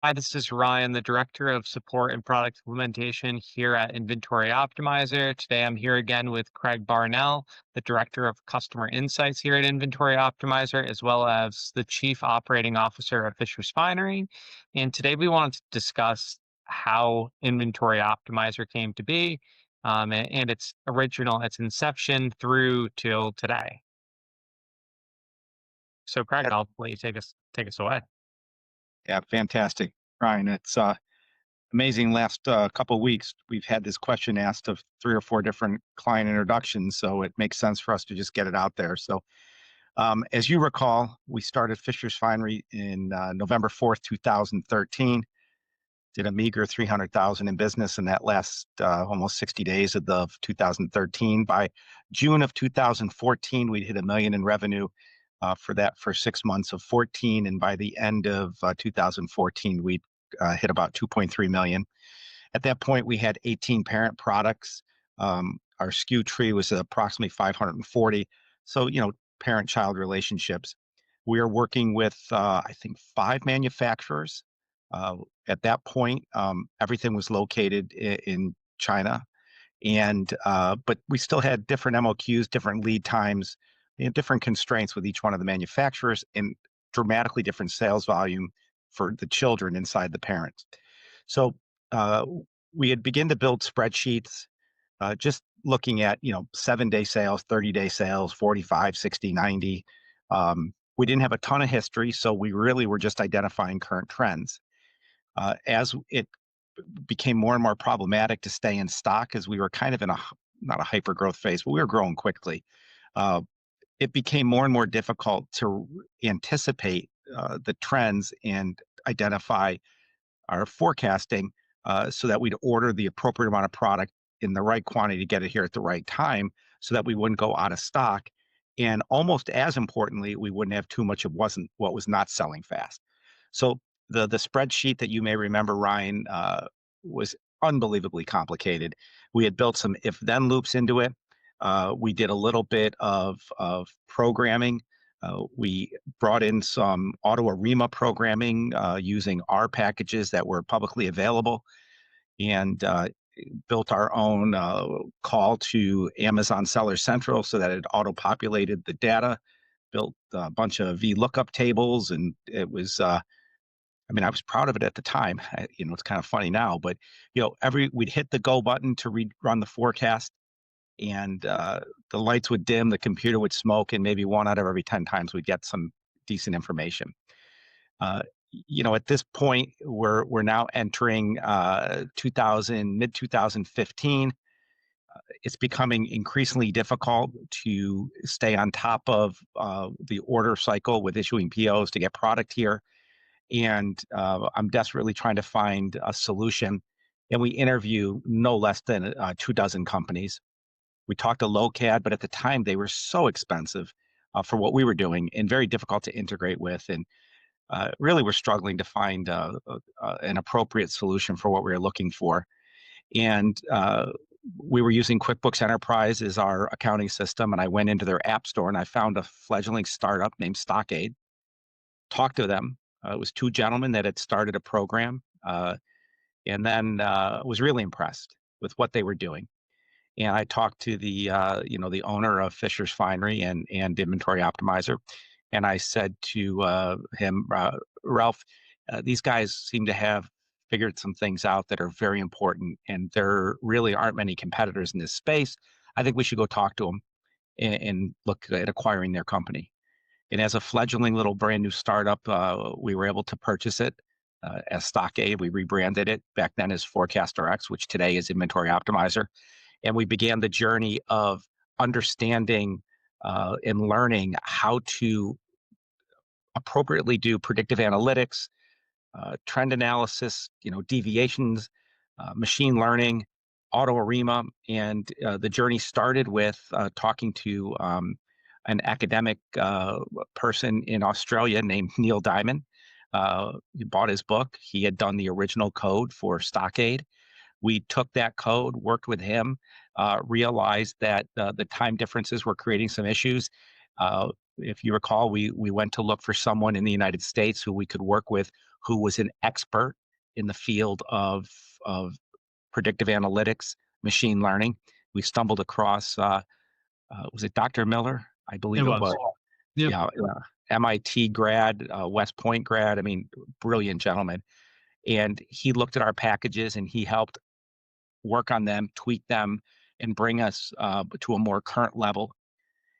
Hi, this is Ryan, the Director of Support and Product Implementation here at Inventory Optimizer. Today I'm here again with Craig Barnell, the Director of Customer Insights here at Inventory Optimizer, as well as the Chief Operating Officer of Fishers Finery. And today we wanted to discuss how Inventory Optimizer came to be, and its inception through till today. So Craig, Yeah, I'll let you take us away. yeah, fantastic, Ryan. It's amazing. Last couple of weeks, we've had this question asked of three or four different client introductions, so it makes sense for us to just get it out there. So, as you recall, we started Fisher's Finery in November 4th, 2013. Did a meager 300,000 in business in that last almost 60 days of 2013. By June of 2014, we'd hit a million in revenue for that for 6 months of 14, and by the end of 2014, we hit about 2.3 million. At that point, we had 18 parent products. Our SKU tree was approximately 540. So, parent-child relationships. We are working with, I think, five manufacturers. Uh, at that point, everything was located in China, and but we still had different MOQs, different lead times, different constraints with each one of the manufacturers, and dramatically different sales volume for the children inside the parents. So uh, we had begun to build spreadsheets, just looking at 7-day sales, 30-day sales, 45, 60, 90. We didn't have a ton of history, so we really were just identifying current trends. As it became more and more problematic to stay in stock, as we were kind of in not a hyper growth phase, but we were growing quickly. Uh, it became more and more difficult to anticipate the trends and identify our forecasting, so that we'd order the appropriate amount of product in the right quantity to get it here at the right time so that we wouldn't go out of stock. And almost as importantly, we wouldn't have too much of what was not selling fast. So the spreadsheet that you may remember, Ryan, was unbelievably complicated. We had built some if then loops into it. We did a little bit of programming. We brought in some auto ARIMA programming using R packages that were publicly available, and built our own call to Amazon Seller Central so that it auto populated the data. Built a bunch of VLOOKUP tables, and it was. I mean, I was proud of it at the time. It's kind of funny now, but every we'd hit the go button to run the forecast, and the lights would dim, the computer would smoke, and maybe one out of every 10 times we'd get some decent information. Uh, at this point, we're now entering 2000, mid 2015. It's becoming increasingly difficult to stay on top of the order cycle with issuing POs to get product here, and I'm desperately trying to find a solution. And we interview no less than 2 dozen companies. We talked to LOCAD, but at the time they were so expensive for what we were doing and very difficult to integrate with. And really, we're struggling to find an appropriate solution for what we were looking for. And we were using QuickBooks Enterprise as our accounting system. And I went into their app store and I found a fledgling startup named Stockade. Talked to them. It was two gentlemen that had started a program, and then was really impressed with what they were doing. And I talked to the owner of Fisher's Finery and Inventory Optimizer, and I said to him, Ralph, these guys seem to have figured some things out that are very important, and there really aren't many competitors in this space. I think we should go talk to them and look at acquiring their company. And as a fledgling little brand new startup, we were able to purchase it as Stockade. We rebranded it back then as Forecaster X, which today is Inventory Optimizer, and we began the journey of understanding and learning how to appropriately do predictive analytics, trend analysis, deviations, machine learning, auto ARIMA, and the journey started with talking to an academic person in Australia named Neil Diamond. He bought his book. He had done the original code for Stockade. We took that code, worked with him, realized that the time differences were creating some issues. If you recall, we went to look for someone in the United States who we could work with, who was an expert in the field of predictive analytics, machine learning. We stumbled across, was it Dr. Miller? I It believe it was. was. Yep. Yeah, MIT grad, West Point grad. I mean, brilliant gentleman. And he looked at our packages and he helped work on them, tweak them, and bring us to a more current level.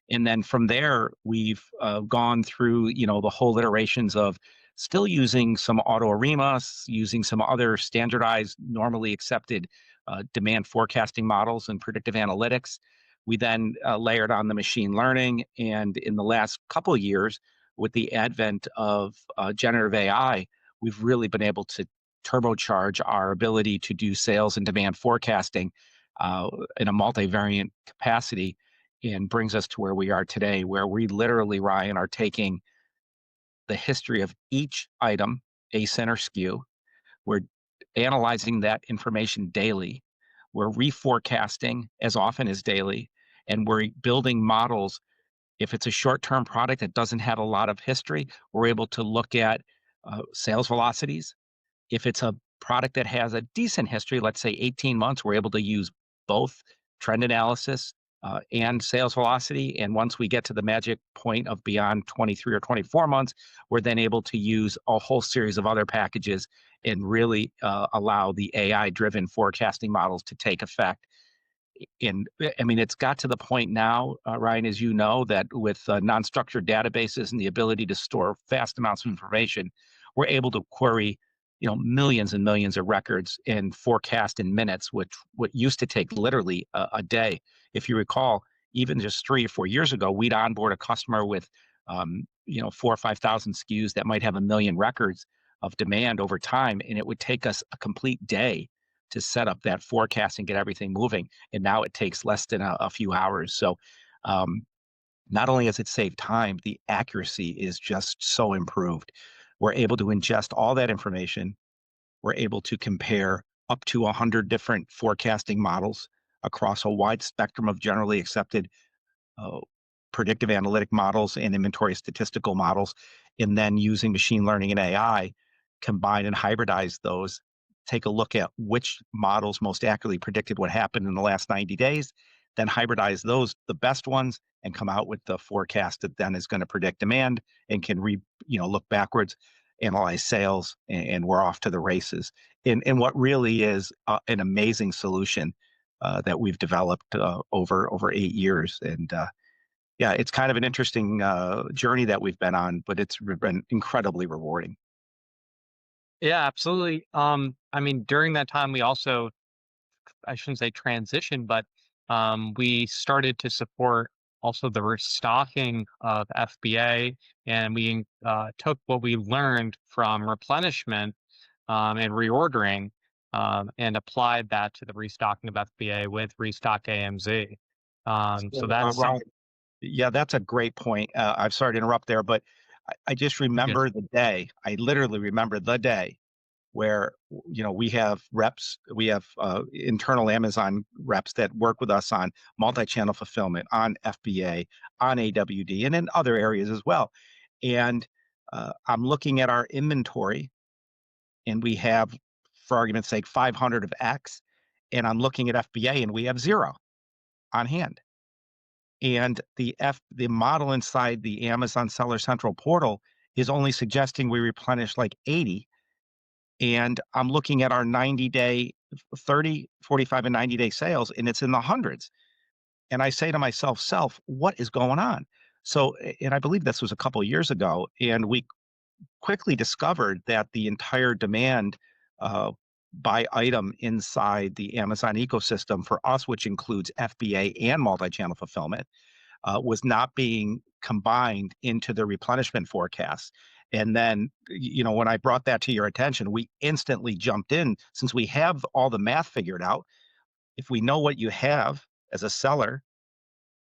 And then from there, we've gone through, the whole iterations of still using some AutoArima, using some other standardized, normally accepted demand forecasting models and predictive analytics. We then layered on the machine learning. And in the last couple of years, with the advent of generative AI, we've really been able to turbocharge our ability to do sales and demand forecasting in a multivariant capacity, and brings us to where we are today, where we literally, Ryan, are taking the history of each item, ASIN or SKU. We're analyzing that information daily. We're reforecasting as often as daily, and we're building models. If it's a short-term product that doesn't have a lot of history, we're able to look at sales velocities. If it's a product that has a decent history, let's say 18 months, we're able to use both trend analysis and sales velocity. And once we get to the magic point of beyond 23 or 24 months, we're then able to use a whole series of other packages and really allow the AI-driven forecasting models to take effect. And I mean, it's got to the point now, Ryan, as you know, that with non-structured databases and the ability to store vast amounts of information, we're able to query, millions and millions of records and forecast in minutes, which what used to take literally a day. If you recall, even just 3 or 4 years ago, we'd onboard a customer with, 4 or 5 thousand SKUs that might have a million records of demand over time, and it would take us a complete day to set up that forecast and get everything moving. And now it takes less than a few hours. So um, not only has it saved time, the accuracy is just so improved. We're able to ingest all that information. We're able to compare up to 100 different forecasting models across a wide spectrum of generally accepted uh, predictive analytic models and inventory statistical models, and then using machine learning and AI, combine and hybridize those, take a look at which models most accurately predicted what happened in the last 90 days, then hybridize those, the best ones, and come out with the forecast that then is going to predict demand and can look backwards, analyze sales, and we're off to the races. And what really is an amazing solution that we've developed over 8 years. And yeah, it's kind of an interesting journey that we've been on, but it's been incredibly rewarding. Yeah, absolutely. I mean, during that time, we also, I shouldn't say transition, but we started to support also the restocking of FBA, and we took what we learned from replenishment and reordering and applied that to the restocking of FBA with Restock AMZ. So So, that's some Ryan, yeah, that's a great point. I'm sorry to interrupt there, but I just good. remember the day. I literally remember the day where we have reps, we have internal Amazon reps that work with us on multi-channel fulfillment, on FBA, on AWD, and in other areas as well. And I'm looking at our inventory, and we have, for argument's sake, 500 of X, and I'm looking at FBA, and we have zero on hand. And the model inside the Amazon Seller Central portal is only suggesting we replenish like 80, and I'm looking at our 90-day, 30, 45, and 90-day sales, and it's in the hundreds. And I say to myself, what is going on? So, and I believe this was a couple of years ago, and we quickly discovered that the entire demand uh, by item inside the Amazon ecosystem for us, which includes FBA and multi-channel fulfillment, was not being combined into the replenishment forecast. And then, when I brought that to your attention, we instantly jumped in since we have all the math figured out. If we know what you have as a seller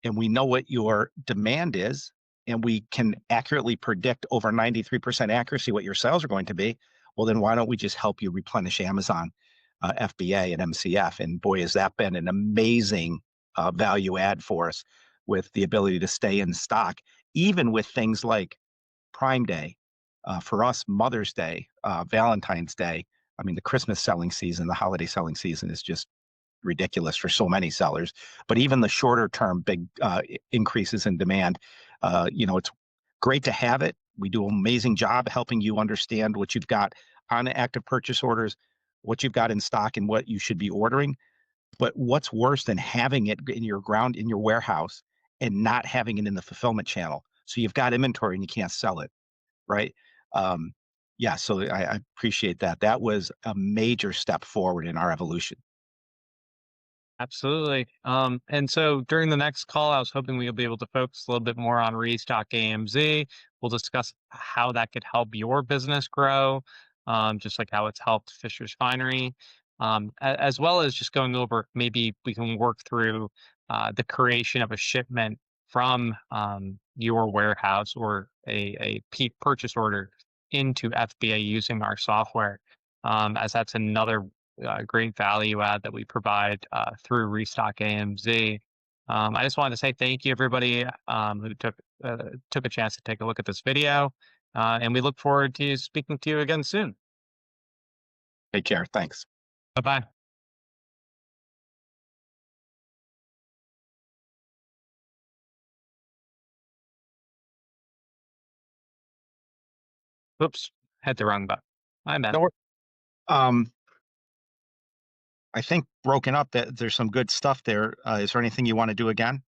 and we know what your demand is, and we can accurately predict over 93% accuracy what your sales are going to be, well, then why don't we just help you replenish Amazon FBA and MCF? And boy, has that been an amazing value add for us with the ability to stay in stock, even with things like Prime Day. For us, Mother's Day, Valentine's Day. I mean, the Christmas selling season, the holiday selling season is just ridiculous for so many sellers. But even the shorter term big increases in demand, it's great to have it. We do an amazing job helping you understand what you've got on active purchase orders, what you've got in stock, and what you should be ordering. But what's worse than having it in your warehouse and not having it in the fulfillment channel? So you've got inventory and you can't sell it, right? Um, yeah, so I appreciate that. That was a major step forward in our evolution. Absolutely. And so during the next call, I was hoping we'll be able to focus a little bit more on Restock AMZ. We'll discuss how that could help your business grow, just like how it's helped Fishers Finery, as well as just going over maybe we can work through the creation of a shipment from your warehouse or a purchase order into FBA using our software, as that's another great value add that we provide through Restock AMZ. I just wanted to say thank you, everybody who took a chance to take a look at this video, and we look forward to speaking to you again soon. Take care. Thanks. Bye bye. Oops, hit the wrong button. My bad. No, um, I think broken up that there's some good stuff there. Is there anything you want to do again?